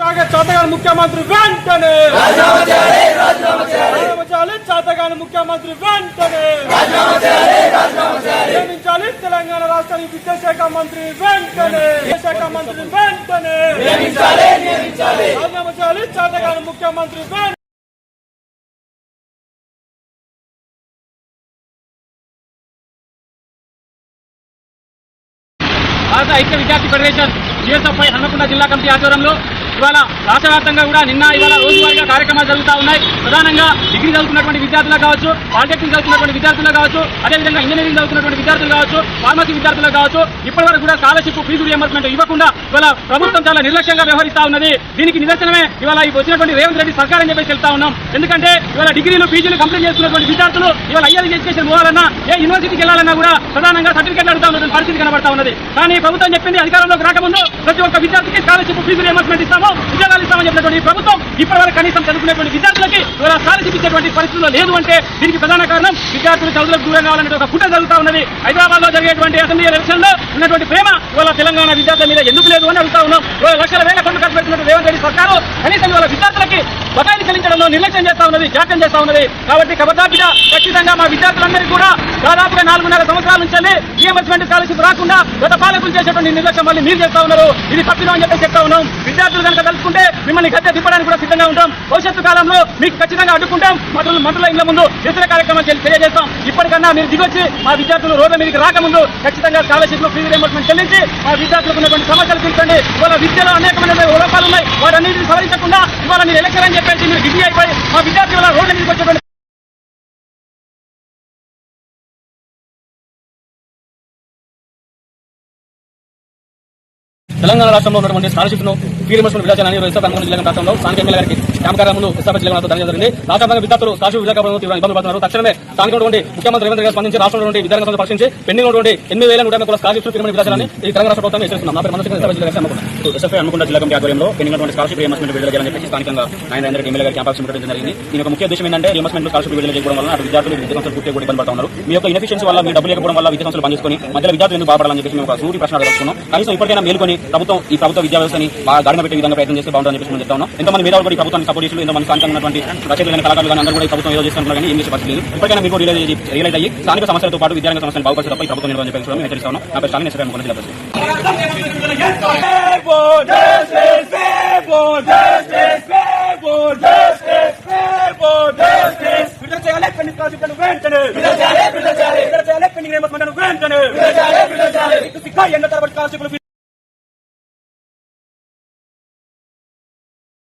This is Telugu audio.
చాతగాని ముఖ్యమంత్రి వెంటనే చాతగాని ముఖ్యమంత్రి వెంటనే నియమించాలి. తెలంగాణ రాష్ట్రానికి విద్యాశాఖ మంత్రి వెంటనే రాజీనామా చేయాలి. చాతగాని ముఖ్యమంత్రి భారత ఐక్య విద్యార్థి ఫెడరేషన్ జిఎస్ఎఫ్ఐ హన్మకొండ జిల్లా కమిటీ ఆధ్వర్యంలో ఇవాళ రాష్ట్ర వ్యాప్తంగా కూడా ఇవాళ రోజువారీగా కార్యక్రమాలు జరుగుతూ ఉన్నాయి. ప్రధానంగా డిగ్రీ చదువుతున్నటువంటి విద్యార్థులు కావచ్చు, పాలిటెక్నిక్ చదువుతున్నటువంటి విద్యార్థులు కావచ్చు, అదేవిధంగా ఇంజనీరింగ్ చదువుతున్నటువంటి విద్యార్థులు కావచ్చు, ఫార్మసీ విద్యార్థులు కావచ్చు, ఇప్పటివరకు కూడా స్కాలర్షిప్ ఫీజు రియంబర్స్మెంట్ ఇవ్వకుండా ఇవాళ ప్రభుత్వం చాలా నిర్లక్ష్యంగా వ్యవహరిస్తా ఉన్నది. దీనికి నిదర్శనమే ఇవాళ వచ్చినటువంటి రేవంత్ రెడ్డి సర్కార్ అని చెప్పేసి వెళ్తా ఉన్నాం. ఎందుకంటే ఇవాళ డిగ్రీలు పీజీలు కంప్లీట్ చేసుకున్నటువంటి విద్యార్థులు ఇవాళ హైయర్ ఎడ్యుకేషన్ పోవాలన్నా, ఏ యూనివర్సిటీకి వెళ్లాలన్నా కూడా ప్రధానంగా సర్టిఫికేట్ అడుగుతా ఉన్నటువంటి పరిస్థితి కనబడతా ఉన్నది. కానీ ప్రభుత్వం చెప్పింది అధికారంలోకి రాకముందు ప్రతి ఒక్క విద్యార్థికి స్కాలర్షిప్ ఫీజు రియంబర్స్మెంట్ ఇస్తాము, ఉద్యోగాలు ఇస్తామని చెప్పినటువంటి ప్రభుత్వం ఇప్పటివరకు కనీసం చదువుకునేటువంటి విద్యార్థులకి ఇవాళ స్కాలర్షిప్ ఇచ్చేటువంటి పరిస్థితుల్లో లేదు. అంటే దీనికి ప్రధాన కారణం విద్యార్థులు చదువులకు దూరం కావాలనే ఒక కుట్ర జరుగుతా ఉన్నది. హైదరాబాద్ లో జరిగేటువంటి అసెంబ్లీ ఎలక్షన్ లో ఉన్నటువంటి ప్రేమ ఇవాళ తెలంగాణ విద్యార్థుల మీద ఎందుకు లేదు అని అడుగుతా ఉన్నాం. లక్షల వేల కోట్లు ఖర్చు పెడుతున్నటువంటి రేవంత్ రెడ్డి సర్కారు కనీసం ఇవాళ విద్యార్థులకి బకాయిలు చెల్లించడంలో నిర్లక్ష్యం చేస్తా ఉన్నది, జాప్యం చేస్తా ఉన్నది. కాబట్టి ఖబర్దార్గా ఖచ్చితంగా మా విద్యార్థులందరికీ కూడా దాదాపుగా 4.5 సంవత్సరాల నుంచి రియంబర్స్మెంట్ స్కాలర్షిప్ రాకుండా గత పాలకులు చేసేటువంటి నిర్లక్ష్యం మళ్ళీ మీరు చేస్తా ఉన్నారు. ఇది తప్పిదం అని చెప్పి చెప్తా ఉన్నాం. విద్యార్థులు కనుక తెలుసుకుంటే మిమ్మల్ని గద్దె తిప్పడానికి కూడా సిద్ధంగా ఉంటాం. భవిష్యత్తు కాలంలో మీకు ఖచ్చితంగా అడ్డుకుంటాం. మంత్రుల ఇళ్ల ముందు నిరసన కార్యక్రమం తెలియజేస్తాం. ఇప్పటికన్నా మీరు దిగొచ్చి మా విద్యార్థులు రోడ్ల మీదకి రాకముందు ఖచ్చితంగా స్కాలర్షిప్ ఫీజు రియంబర్స్మెంట్ చెల్లించి మా విద్యార్థులకు ఉన్నటువంటి సమస్యలు తీర్చండి. ఇవాళ విద్యలో అనేకమైన లోపాలు ఉన్నాయి, వాటన్నింటినీ సవరించకుండా ఇవాళ మీరు ఎలక్షన్ అని చెప్పేసి మీరు బిజీ అయిపోయి మా విద్యార్థుల రోడ్ల మీదకి వచ్చేటువంటి తెలంగాణ రాష్ట్రంలో ఉన్నటువంటి స్కాలర్షిప్ ను ఫీ రియంబర్స్మెంట్ విధానాన్ని హన్మకొండ జిల్లా రాష్ట్రంలో స్థానిక ఎమ్మెల్యే గారికి క్యాంప్ కార్యాలయంలో ఎస్ఆర్ఎస్ జిల్లా ధర్నా జరిగింది. రాష్ట్రంలో విద్యార్థులు స్కాలర్షిప్ విధానం తీవ్ర ఇబ్బందులు పడుతున్నారు. తక్షణమే స్థానికటువంటి ముఖ్యమంత్రి రేవంత్ రెడ్డి స్పందించి రాష్ట్రంలో విద్యార్థులను పరిశీలించి పెండింగ్ ఉన్నటువంటి 8,150 కూడా స్కాలర్షిప్ ఫీ విధానాన్ని ఈ తెలంగాణ రాష్ట్ర ప్రభుత్వం హెచ్చరిస్తున్నాం. నా పేరు మనోజ్ ఎస్ఆర్ఎస్ జిల్లా ఎస్ఎఫ్ఐ హన్మకొండ జిల్లా కమిటీ ఆధ్వర్యంలో పెండింగ్ స్కాలర్షిప్ రియంబర్స్మెంట్ విడుదల చేయాలని చెప్పి స్థానికంగా ఆయన ఎమ్మెల్యే గారి క్యాంప్ పెట్టడం జరిగింది. దీని యొక్క ముఖ్య ఉద్దేశం ఏంటంటే రియంబర్స్మెంట్ స్కాలర్షిప్ విడుదల చేయడం వల్ల విద్యార్థులు విద్యా సంస్థలు పూర్తిగా కూడా ఇబ్బంది పడుతూ ఉన్నారు. మీ యొక్క ఇన్ఎఫిషియన్సీ వల్ల మీ డబ్బులు లేకపోవడం వల్ల విద్యా సంస్థలు బంద్ చేసుకుని మధ్యలో విద్యార్థులు ఎందుకు బాధపడాలని చెప్పి మేము ఒక సూటి ప్రశ్న అడుగుతున్నాం. కనీసం ఇప్పటికైనా మేలుకొని ఈ ప్రభుత్వ విద్యా వ్యవస్థని గాడిన పెట్టే విధంగా ప్రయత్నం చేస్తే బాగుంటుందని చెప్పి చెప్తా ఉన్నాం. ఎంతమంది మేధావులు కూడా ప్రభుత్వానికి సపోర్ట్ చేసి ఎంతమంది స్థానికంగా ఉన్నటువంటి రచయితలు కళాకారులు కానీ అందరూ కూడా ప్రభుత్వం ఏదో చేస్తున్నారు కానీ ఏం చేసే పరిస్థితి లేదు. ఇప్పటికైనా మీకు రియలైజ్ అయ్యి స్థానిక సమస్యలతో పాటు విద్యారంగ సమస్యలు బాగుపరిచే తప్ప ఈ ప్రభుత్వం నిర్వహణ చెప్పి మేము హెచ్చరిస్తా ఉన్నాం. నా పేరు స్టాలిన్ ఎస్ఆర్ఎస్ హన్మకొండ జిల్లా